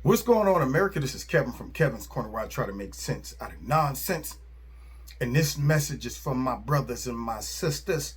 What's going on, America? This is Kevin from Kevin's Corner, where I try to make sense out of nonsense. And this message is from my brothers and my sisters,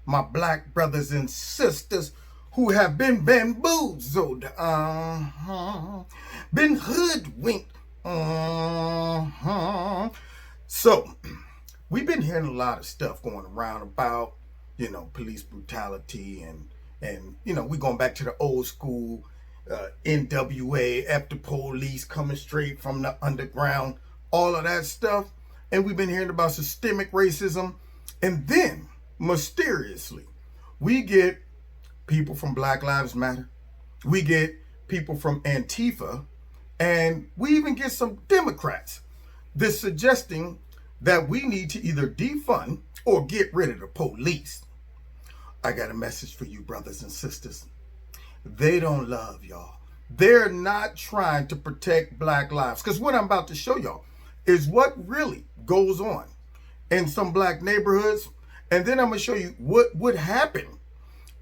my black brothers and sisters who have been bamboozled, been hoodwinked. So, we've been hearing a lot of stuff going around about, police brutality and we're going back to the old school NWA, F the police, coming straight from the underground, all of that stuff. And we've been hearing about systemic racism. And then, mysteriously, we get people from Black Lives Matter. We get people from Antifa. And we even get some Democrats that's suggesting that we need to either defund or get rid of the police. I got a message for you, brothers and sisters. They don't love y'all. They're not trying to protect black lives. Because what I'm about to show y'all is what really goes on in some black neighborhoods. And then I'm going to show you what would happen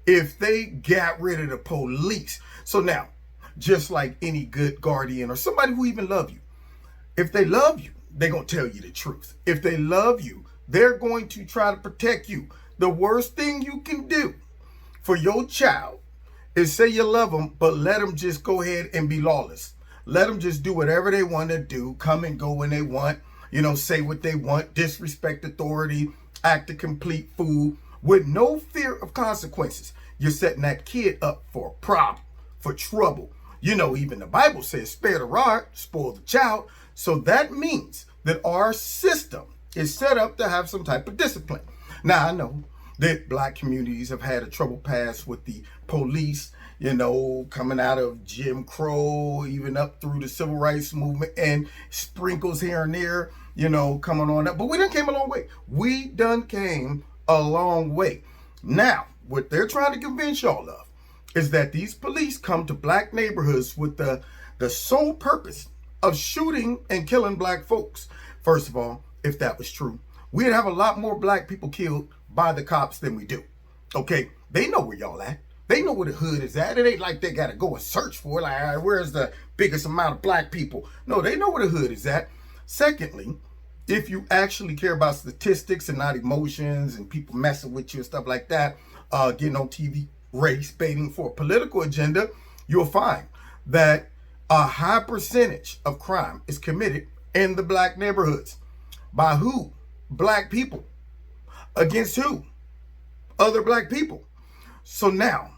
if they got rid of the police. So now, just like any good guardian or somebody who even love you, if they love you, they're going to tell you the truth. If they love you, they're going to try to protect you. The worst thing you can do for your child is say you love them, but let them just go ahead and be lawless. Let them just do whatever they want to do, come and go when they want, say what they want, disrespect authority, act a complete fool with no fear of consequences. You're setting that kid up for a problem, for trouble. Even the Bible says, spare the rod, spoil the child. So that means that our system is set up to have some type of discipline. Now, I know that black communities have had a troubled past with the police, coming out of Jim Crow, even up through the civil rights movement, and sprinkles here and there, coming on up. But we done came a long way. We done came a long way. Now, what they're trying to convince y'all of is that these police come to black neighborhoods with the sole purpose of shooting and killing black folks. First of all, if that was true, we'd have a lot more black people killed by the cops than we do. Okay, they know where y'all at. They know where the hood is at. It ain't like they got to go and search for it. Like, all right, where's the biggest amount of black people? No, they know where the hood is at. Secondly, if you actually care about statistics and not emotions and people messing with you and stuff like that, getting on TV, race baiting for a political agenda, you'll find that a high percentage of crime is committed in the black neighborhoods. By who? Black people. Against who? Other black people. So now,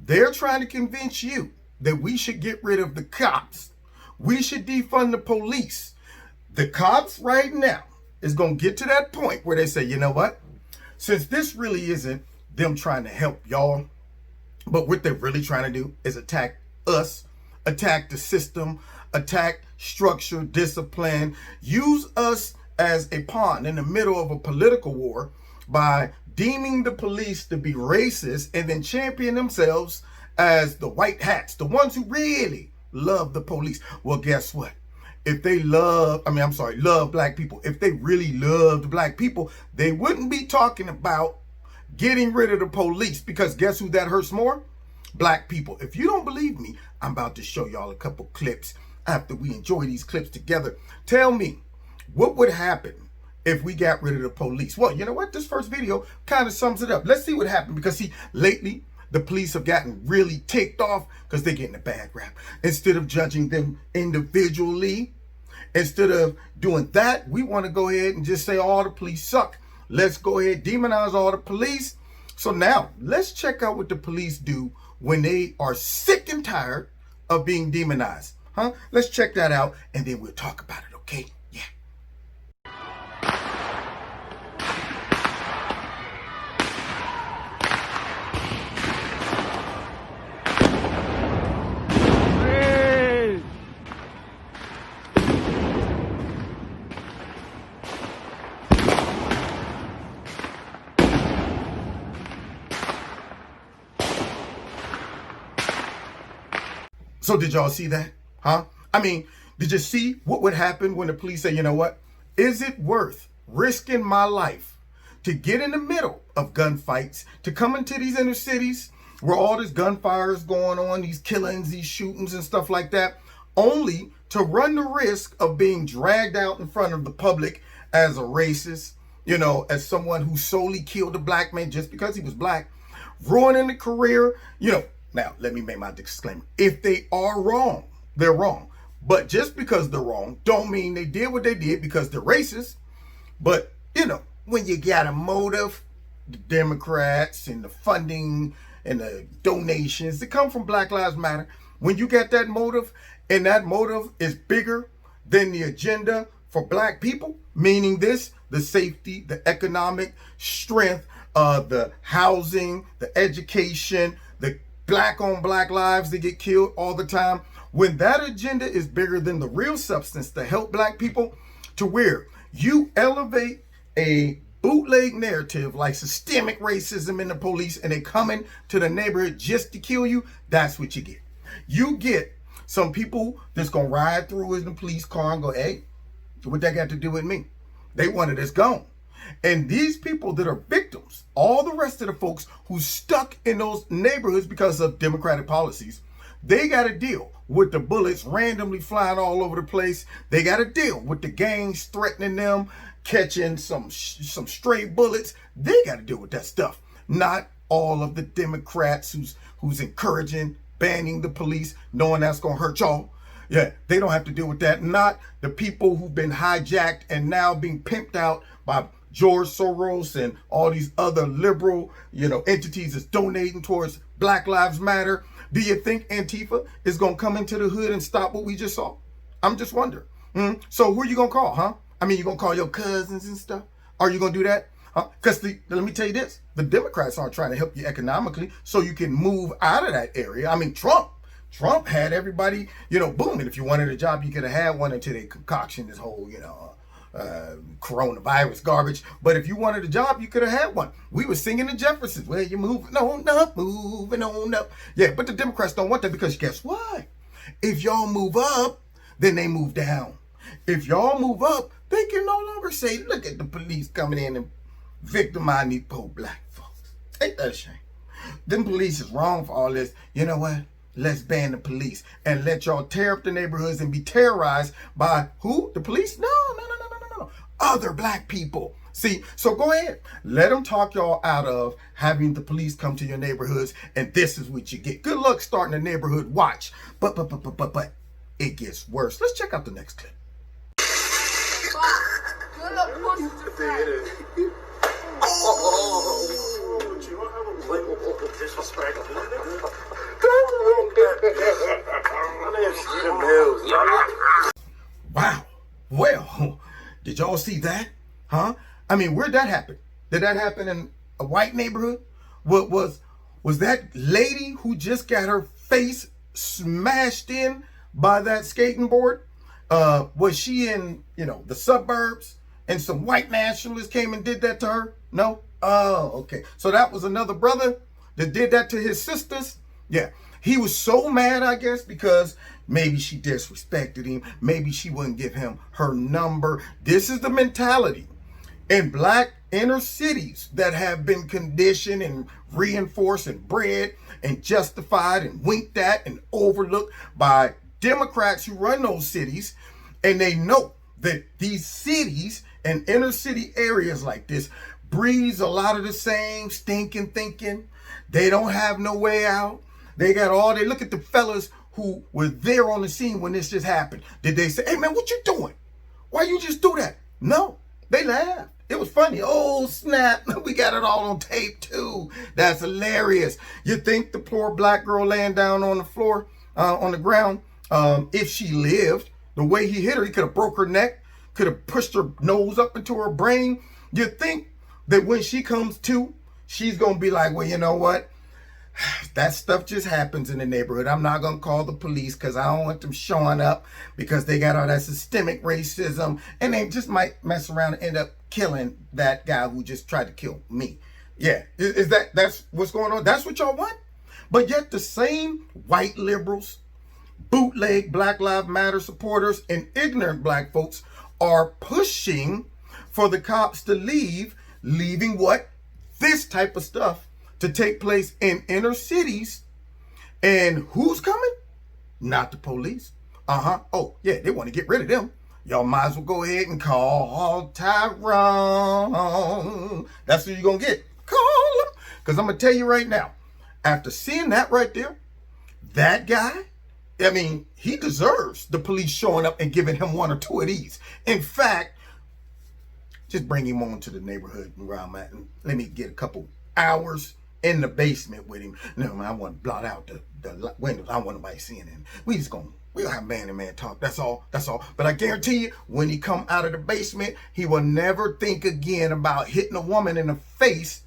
they're trying to convince you that we should get rid of the cops. We should defund the police. The cops right now is going to get to that point where they say, you know what? Since this really isn't them trying to help y'all, but what they're really trying to do is attack us, attack the system, attack structure, discipline, use us as a pawn in the middle of a political war by deeming the police to be racist and then champion themselves as the white hats, the ones who really love the police. Well, guess what? If they love black people, if they really loved black people, they wouldn't be talking about getting rid of the police, because guess who that hurts more? Black people. If you don't believe me, I'm about to show y'all a couple clips after we enjoy these clips together. Tell me, what would happen if we got rid of the police? Well, you know what? This first video kind of sums it up. Let's see what happened, because see, lately, the police have gotten really ticked off because they're getting a bad rap. Instead of judging them individually, instead of doing that, we want to go ahead and just say all the police suck. Let's go ahead, demonize all the police. So now, let's check out what the police do when they are sick and tired of being demonized. Huh? Let's check that out and then we'll talk about it, okay? Yeah. So did y'all see that? Huh? I mean, did you see what would happen when the police say, you know what? Is it worth risking my life to get in the middle of gunfights, to come into these inner cities where all this gunfire is going on, these killings, these shootings and stuff like that, only to run the risk of being dragged out in front of the public as a racist, you know, as someone who solely killed a black man just because he was black, ruining the career, you know. Now, let me make my disclaimer. If they are wrong, they're wrong. But just because they're wrong, don't mean they did what they did because they're racist. But, you know, when you got a motive, the Democrats and the funding and the donations that come from Black Lives Matter, when you get that motive and that motive is bigger than the agenda for black people, meaning this, the safety, the economic strength, the housing, the education, the black on black lives that get killed all the time. When that agenda is bigger than the real substance to help black people, to where you elevate a bootleg narrative like systemic racism in the police and they coming to the neighborhood just to kill you, that's what you get. You get some people that's going to ride through in the police car and go, hey, what that got to do with me? They wanted us gone. And these people that are victims, all the rest of the folks who stuck in those neighborhoods because of Democratic policies, they got to deal with the bullets randomly flying all over the place. They got to deal with the gangs threatening them, catching some stray bullets. They got to deal with that stuff. Not all of the Democrats who's encouraging banning the police, knowing that's going to hurt y'all. Yeah, they don't have to deal with that. Not the people who've been hijacked and now being pimped out by George Soros and all these other liberal, you know, entities that's donating towards Black Lives Matter. Do you think Antifa is going to come into the hood and stop what we just saw? I'm just wondering. So who are you going to call, huh? I mean, you going to call your cousins and stuff? Are you going to do that? Because let me tell you this. The Democrats aren't trying to help you economically so you can move out of that area. I mean, Trump had everybody, you know, booming. If you wanted a job, you could have had one until they concoction this whole, you know, coronavirus garbage. But if you wanted a job, you could have had one. We were singing the Jeffersons. Well, you're moving on up, moving on up. Yeah, but the Democrats don't want that because guess what? If y'all move up, then they move down. If y'all move up, they can no longer say, look at the police coming in and victimizing these poor black folks. Ain't that a shame? Them police is wrong for all this. You know what? Let's ban the police and let y'all tear up the neighborhoods and be terrorized by who? The police? No. Other black people. See, so go ahead. Let them talk y'all out of having the police come to your neighborhoods and this is what you get. Good luck starting a neighborhood watch. But it gets worse. Let's check out the next clip. Wow. Well, did y'all see that? Huh? I mean, where'd that happen? Did that happen in a white neighborhood? What was that lady who just got her face smashed in by that skating board? Was she in, you know, the suburbs and some white nationalists came and did that to her? No? Oh, okay. So that was another brother that did that to his sisters? Yeah. He was so mad, I guess, because maybe she disrespected him. Maybe she wouldn't give him her number. This is the mentality in black inner cities that have been conditioned and reinforced and bred and justified and winked at and overlooked by Democrats who run those cities. And they know that these cities and inner city areas like this breeds a lot of the same stinking thinking. They don't have no way out. They look at the fellas who were there on the scene when this just happened. Did they say, hey man, what you doing? Why you just do that? No, they laughed. It was funny. Oh snap, we got it all on tape too. That's hilarious. You think the poor black girl laying down on the floor on the ground. If she lived, the way he hit her, he could have broke her neck, could have pushed her nose up into her brain. You think that when she comes to, she's going to be like, well, you know what? That stuff just happens in the neighborhood. I'm not going to call the police because I don't want them showing up because they got all that systemic racism and they just might mess around and end up killing that guy who just tried to kill me. Yeah, that's what's going on? That's what y'all want? But yet the same white liberals, bootleg Black Lives Matter supporters, and ignorant black folks are pushing for the cops to leaving what? This type of stuff to take place in inner cities. And who's coming? Not the police. Oh, yeah, they want to get rid of them. Y'all might as well go ahead and call Tyrone. That's who you're going to get. Call him. Because I'm going to tell you right now, after seeing that right there, that guy, I mean, he deserves the police showing up and giving him one or two of these. In fact, just bring him on to the neighborhood where I'm at and let me get a couple hours in the basement with him. No, man, I want to blot out the windows. I don't want nobody seeing him. We'll have man-to-man talk. That's all. But I guarantee you, when he come out of the basement, he will never think again about hitting a woman in the face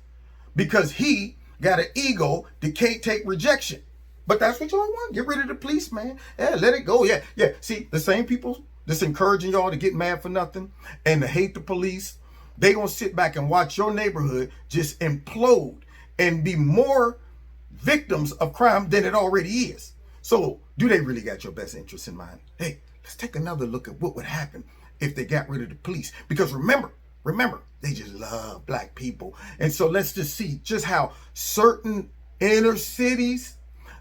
because he got an ego that can't take rejection. But that's what y'all want. Get rid of the police, man. Yeah, let it go. Yeah. See, the same people that's encouraging y'all to get mad for nothing and to hate the police, they gonna sit back and watch your neighborhood just implode and be more victims of crime than it already is. So do they really got your best interests in mind? Hey, let's take another look at what would happen if they got rid of the police. Because remember, they just love black people. And so let's just see just how certain inner cities,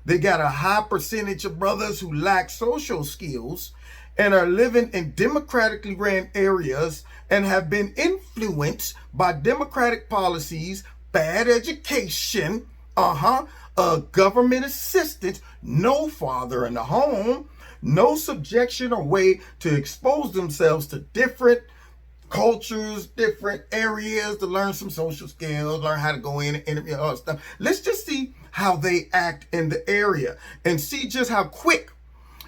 they got a high percentage of brothers who lack social skills and are living in democratically ran areas and have been influenced by democratic policies, bad education, government assistance, no father in the home, no subjection or way to expose themselves to different cultures, different areas, to learn some social skills, learn how to go in and interview, all that stuff. Let's just see how they act in the area and see just how quick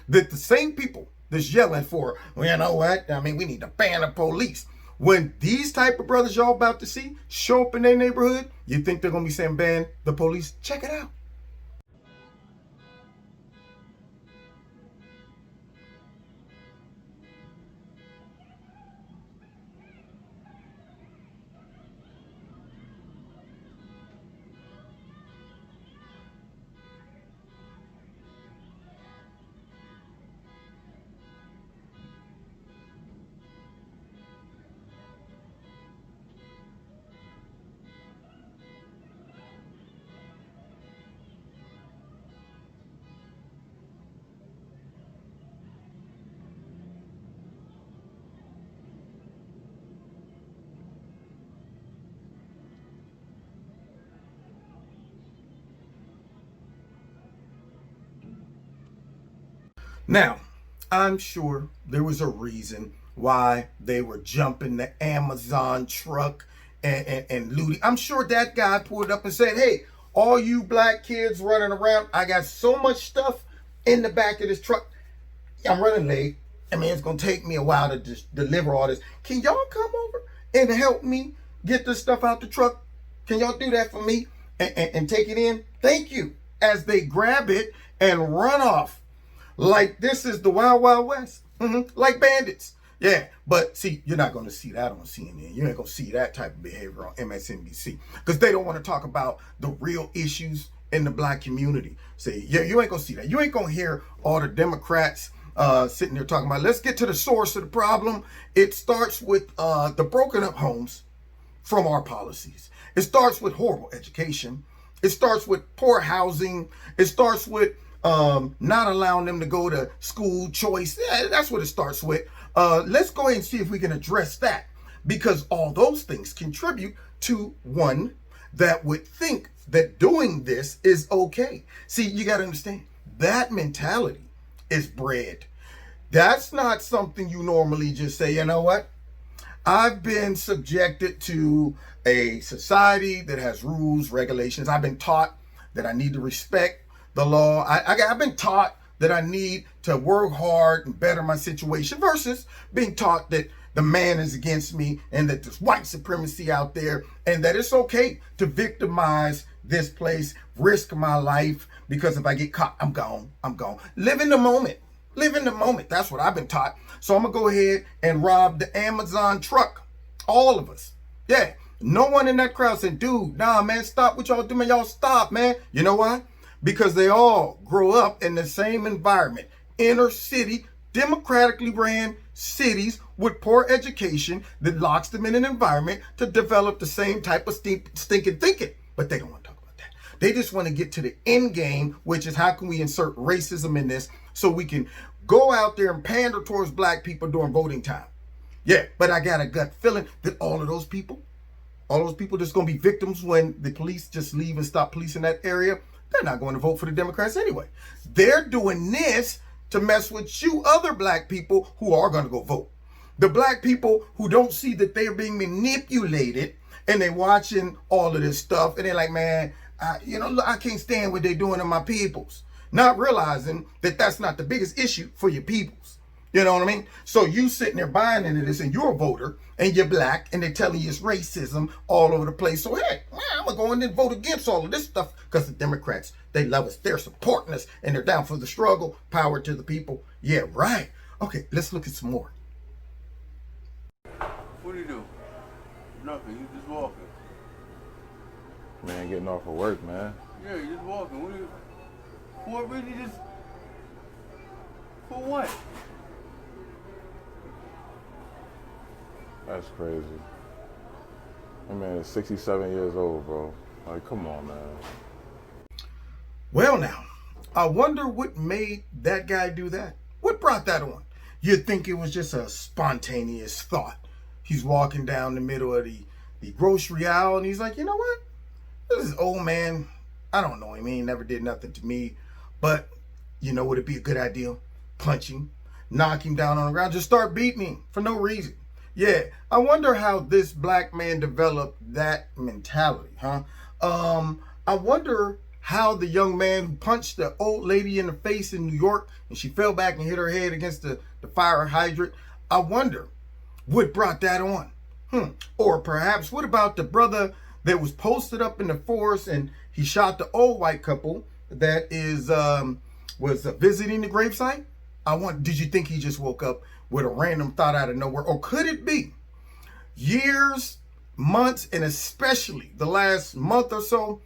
that the same people that's yelling for, well, you know what? I mean, we need to ban the police. When these type of brothers y'all about to see show up in their neighborhood, you think they're going to be saying ban the police? Check it out. Now, I'm sure there was a reason why they were jumping the Amazon truck and looting. I'm sure that guy pulled up and said, hey, all you black kids running around, I got so much stuff in the back of this truck. I'm running late. I mean, it's going to take me a while to just deliver all this. Can y'all come over and help me get this stuff out the truck? Can y'all do that for me and take it in? Thank you. As they grab it and run off. Like this is the Wild Wild West, like bandits. Yeah, but see, you're not going to see that on CNN. You ain't going to see that type of behavior on MSNBC because they don't want to talk about the real issues in the black community. See, yeah, you ain't going to see that. You ain't going to hear all the Democrats sitting there talking about, let's get to the source of the problem. It starts with the broken up homes from our policies. It starts with horrible education. It starts with poor housing. It starts with not allowing them to go to school choice. Yeah, that's what it starts with. Let's go ahead and see if we can address that because all those things contribute to one that would think that doing this is okay. See, you got to understand that mentality is bred. That's not something you normally just say, you know what? I've been subjected to a society that has rules, regulations. I've been taught that I need to respect the law. I've been taught that I need to work hard and better my situation versus being taught that the man is against me and that there's white supremacy out there and that it's okay to victimize this place, risk my life, because if I get caught, I'm gone. I'm gone. Live in the moment. Live in the moment. That's what I've been taught. So I'm going to go ahead and rob the Amazon truck. All of us. Yeah. No one in that crowd said, dude, nah, man, stop what y'all doing. Y'all stop, man. You know why? Because they all grow up in the same environment. Inner city, democratically ran cities with poor education that locks them in an environment to develop the same type of stinking thinking. But they don't want to talk about that. They just want to get to the end game, which is how can we insert racism in this so we can go out there and pander towards black people during voting time. Yeah, but I got a gut feeling that all those people that's going to be victims when the police just leave and stop policing that area, they're not going to vote for the Democrats anyway. They're doing this to mess with you other black people who are going to go vote. The black people who don't see that they're being manipulated and they're watching all of this stuff and they're like, man, I can't stand what they're doing to my peoples. Not realizing that that's not the biggest issue for your peoples. You know what I mean? So you sitting there buying into this and you're a voter and you're black and they're telling you it's racism all over the place. So, hey, I'm going to go in and vote against all of this stuff because the Democrats, they love us. They're supporting us and they're down for the struggle. Power to the people. Yeah, right. Okay, let's look at some more. What do you do? Nothing. You just walking. Man, getting off of work, man. Yeah, you just walking. What do you... For really just... For what? That's crazy. That man is 67 years old, bro. Like, come on, man. Well, now, I wonder what made that guy do that. What brought that on? You'd think it was just a spontaneous thought. He's walking down the middle of the grocery aisle and he's like, you know what? This is old man. I don't know him. He ain't never did nothing to me. But, you know, would it be a good idea? Punch him, knock him down on the ground, just start beating him for no reason. Yeah, I wonder how this black man developed that mentality, huh? I wonder how the young man who punched the old lady in the face in New York and she fell back and hit her head against the fire hydrant, I wonder what brought that on. Or perhaps what about the brother that was posted up in the forest and he shot the old white couple that was visiting the gravesite? Did you think he just woke up with a random thought out of nowhere? Or could it be years, months, and especially the last month or so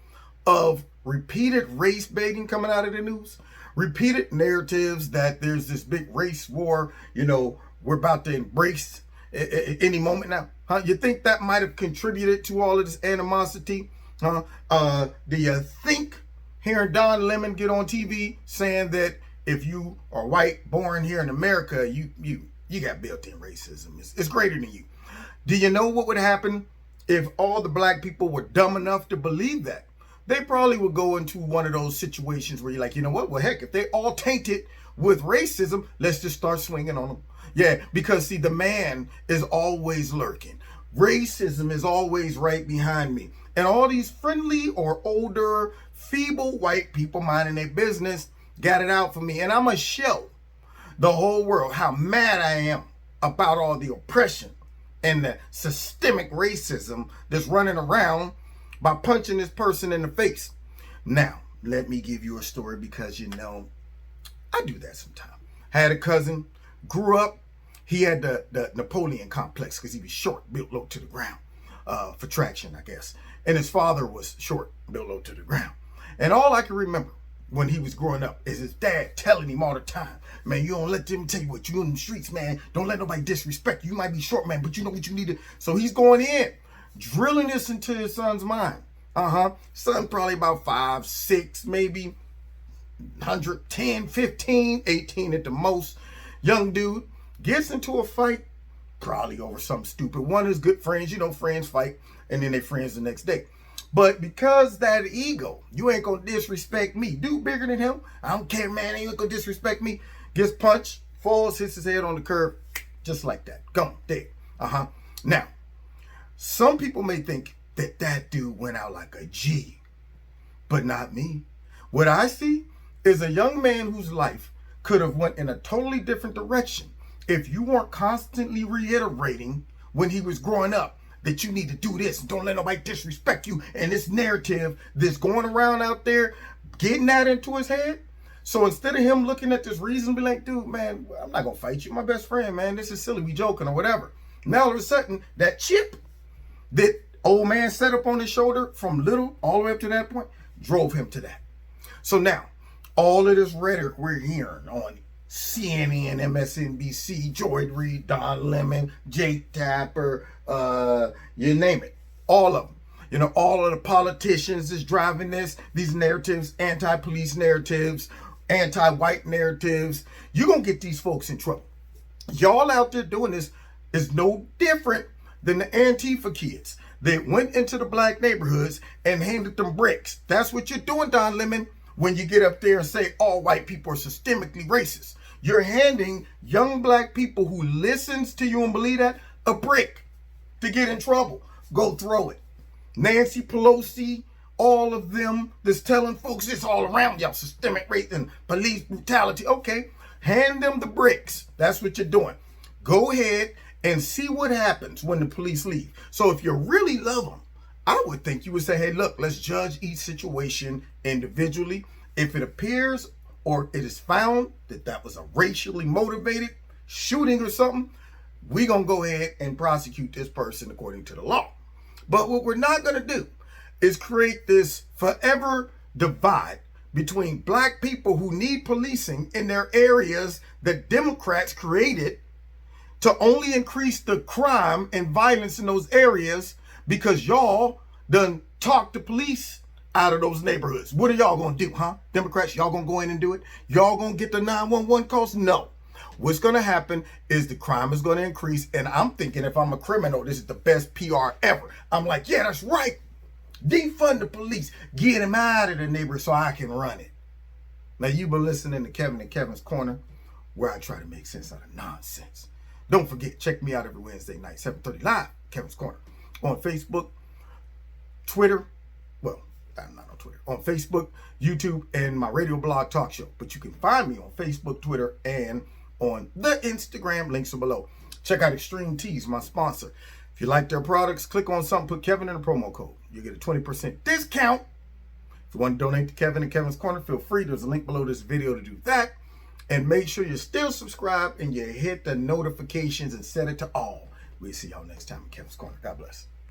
of repeated race baiting coming out of the news? Repeated narratives that there's this big race war, we're about to embrace any moment now. You think that might have contributed to all of this animosity? Do you think hearing Don Lemon get on TV saying that if you are white, born here in America, you got built-in racism. It's greater than you. Do you know what would happen if all the black people were dumb enough to believe that? They probably would go into one of those situations where you're like, you know what? Well, heck, if they all tainted with racism, let's just start swinging on them. Yeah, because see, the man is always lurking. Racism is always right behind me. And all these friendly or older, feeble white people minding their business got it out for me. And I'm going to show the whole world how mad I am about all the oppression and the systemic racism that's running around by punching this person in the face. Now, let me give you a story because, I do that sometimes. Had a cousin, grew up, he had the Napoleon complex because he was short, built low to the ground for traction, I guess. And his father was short, built low to the ground. And all I can remember when he was growing up is his dad telling him all the time, man, you don't let them tell you what you in the streets, man. Don't let nobody disrespect you. You might be short, man, but you know what you need to. So he's going in, drilling this into his son's mind. Son probably about 5, 6, maybe 110, 15, 18 at the most. Young dude gets into a fight, probably over something stupid. One of his good friends, friends fight, and then they friends the next day. But because that ego, you ain't gonna disrespect me. Dude bigger than him, I don't care, man, ain't gonna disrespect me. Gets punched, falls, hits his head on the curb, just like that. Gone, dead. Now, some people may think that dude went out like a G, but not me. What I see is a young man whose life could have went in a totally different direction if you weren't constantly reiterating when he was growing up that you need to do this and don't let nobody disrespect you, and this narrative that's going around out there, getting that into his head. So instead of him looking at this reason, be like, dude, man, I'm not gonna fight you, my best friend, man, this is silly, we joking or whatever. Now all of a sudden, that chip that old man set up on his shoulder from little all the way up to that point drove him to that. So now, all of this rhetoric we're hearing on CNN, MSNBC, Joy Reid, Don Lemon, Jake Tapper, you name it, all of them. You know, all of the politicians is driving these narratives, anti-police narratives, anti-white narratives. You're going to get these folks in trouble. Y'all out there doing this is no different than the Antifa kids that went into the black neighborhoods and handed them bricks. That's what you're doing, Don Lemon, when you get up there and say all white people are systemically racist. You're handing young black people who listens to you and believe that a brick to get in trouble. Go throw it. Nancy Pelosi, all of them that's telling folks it's all around y'all, systemic race and police brutality. Okay, hand them the bricks. That's what you're doing. Go ahead and see what happens when the police leave. So if you really love them, I would think you would say, hey, look, let's judge each situation individually. If it appears or it is found that that was a racially motivated shooting or something, we're going to go ahead and prosecute this person according to the law. But what we're not going to do is create this forever divide between black people who need policing in their areas that Democrats created to only increase the crime and violence in those areas because y'all done talk the police out of those neighborhoods. What are y'all going to do, huh? Democrats, y'all going to go in and do it? Y'all going to get the 911 calls? No. What's going to happen is the crime is going to increase. And I'm thinking if I'm a criminal, this is the best PR ever. I'm like, yeah, that's right. Defund the police. Get him out of the neighborhood so I can run it. Now, you've been listening to Kevin and Kevin's Corner, where I try to make sense out of nonsense. Don't forget, check me out every Wednesday night, 7:30 live, Kevin's Corner. On Facebook, Twitter, well, I'm not on Twitter, on Facebook, YouTube, and my radio blog talk show. But you can find me on Facebook, Twitter, and on the Instagram. Links are below. Check out Extreme Teas, my sponsor. If you like their products, click on something, put Kevin in the promo code. You get a 20% discount. If you want to donate to Kevin and Kevin's Corner, feel free. There's a link below this video to do that. And make sure you're still subscribed and you hit the notifications and set it to all. We'll see y'all next time in Kevin's Corner. God bless.